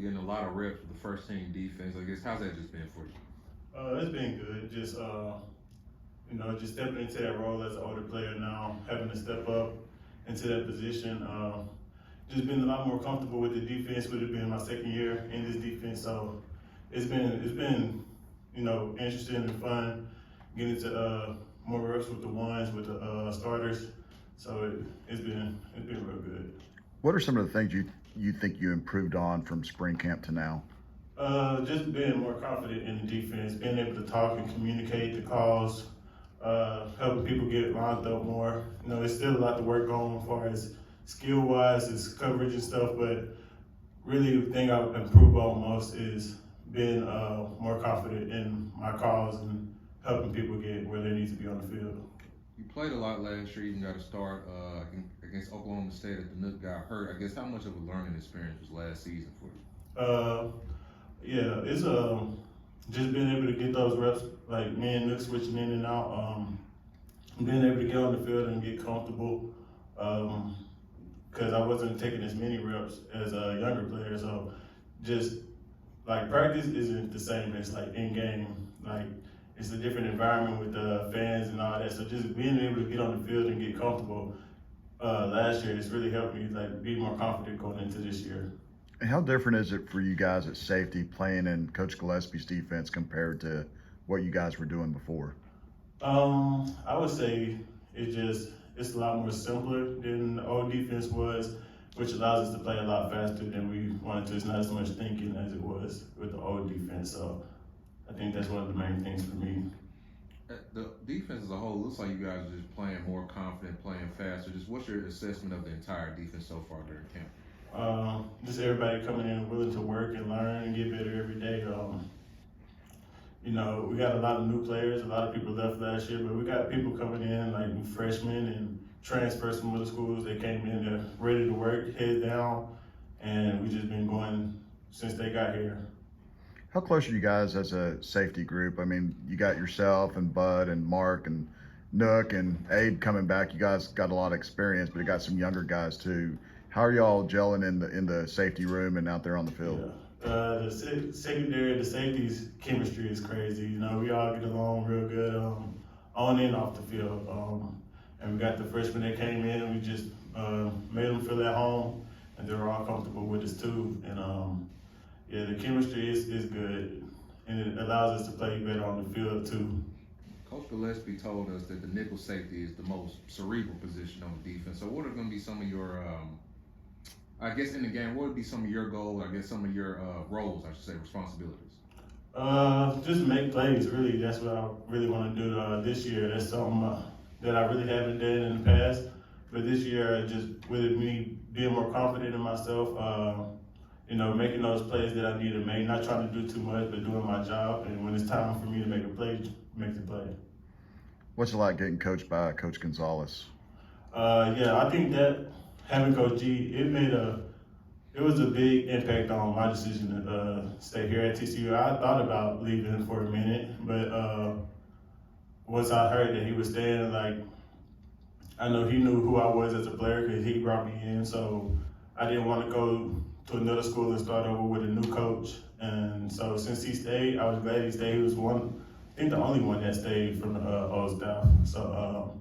Getting a lot of reps with the first team defense. I guess how's that just been for you? It's been good. Just just stepping into that role as an older player now, having to step up into that position. Just been a lot more comfortable with the defense. Would have been my second year in this defense, so it's been interesting and fun getting to more reps with the ones with the starters. So it's been real good. What are some of the things you think you improved on from spring camp to now? Just being more confident in the defense, being able to talk and communicate the calls, helping people get lined up more. There's still a lot to work on as far as skill-wise, is coverage and stuff, but really the thing I've improved on most is being more confident in my calls and helping people get where they need to be on the field. You played a lot last year. You got to start against Oklahoma State if the Nook got hurt. I guess how much of a learning experience was last season for you? Yeah, it's just being able to get those reps, like me and Nook switching in and out, being able to get on the field and get comfortable, because I wasn't taking as many reps as a younger player. So just like practice isn't the same as like in game. Like it's a different environment with the fans and all that. So just being able to get on the field and get comfortable last year has really helped me like be more confident going into this year. And how different is it for you guys at safety playing in Coach Gillespie's defense compared to what you guys were doing before? I would say it's a lot more simpler than the old defense was, which allows us to play a lot faster than we wanted to. It's not as much thinking as it was with the old defense. So I think that's one of the main things for me. The defense as a whole looks like you guys are just playing more confident, playing faster. Just what's your assessment of the entire defense so far during camp? Just everybody coming in willing to work and learn and get better every day. We got a lot of new players. A lot of people left last year, but we got people coming in like new freshmen and transfers from middle schools. They came in, they're ready to work, head down, and we just been going since they got here. How close are you guys as a safety group? I mean, you got yourself and Bud and Mark and Nook and Abe coming back. You guys got a lot of experience, but you got some younger guys too. How are y'all gelling in the safety room and out there on the field? Yeah. Secondary, the safeties chemistry is crazy. We all get along real good on and off the field. And we got the freshmen that came in. We just made them feel at home, and they were all comfortable with us too. And the chemistry is good, and it allows us to play better on the field too. Coach Gillespie told us that the nickel safety is the most cerebral position on the defense. So what are going to be some of your I guess in the game, what would be some of your goals, I guess some of your roles, I should say, responsibilities? Just make plays, really. That's what I really want to do this year. That's something that I really haven't done in the past. But this year, just with me being more confident in myself, making those plays that I need to make, not trying to do too much, but doing my job. And when it's time for me to make a play, make the play. What's it like getting coached by Coach Gonzalez? I think that having Coach G, it was a big impact on my decision to stay here at TCU. I thought about leaving for a minute, but once I heard that he was staying, I know he knew who I was as a player because he brought me in, so I didn't want to go to another school and start over with a new coach. And so since he stayed, I was glad he stayed. He was the only one that stayed from the old staff. So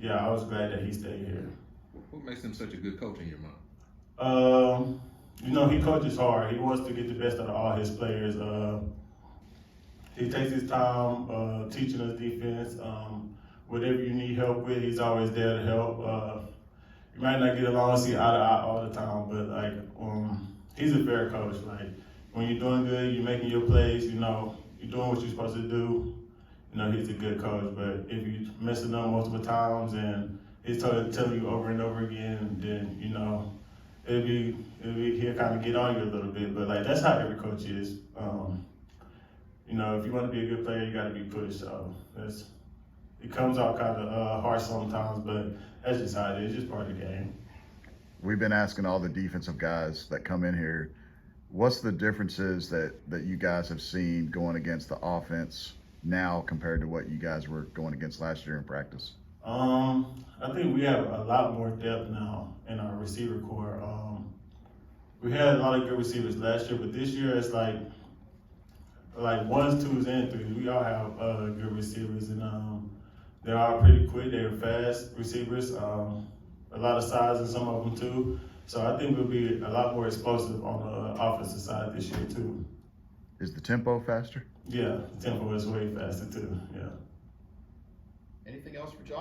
I was glad that he stayed here. What makes him such a good coach in your mind? He coaches hard. He wants to get the best out of all his players. He takes his time teaching us defense. Whatever you need help with, he's always there to help. You might not get along, see eye to eye all the time, but he's a fair coach. Like when you're doing good, you're making your plays. You're doing what you're supposed to do. He's a good coach. But if you're messing up multiple times and he's telling you over and over again, then he'll kind of get on you a little bit. But that's how every coach is. If you want to be a good player, you got to be pushed. So it comes out kind of harsh sometimes, but that's just how it is. It's just part of the game. We've been asking all the defensive guys that come in here, what's the differences that you guys have seen going against the offense now compared to what you guys were going against last year in practice? I think we have a lot more depth now in our receiver core. we had a lot of good receivers last year, but this year it's like ones, twos, and threes. We all have good receivers, and they're all pretty quick. They're fast receivers. A lot of size in some of them too. So I think we'll be a lot more explosive on the offensive side this year too. Is the tempo faster? Yeah, the tempo is way faster too. Yeah. Anything else for Josh?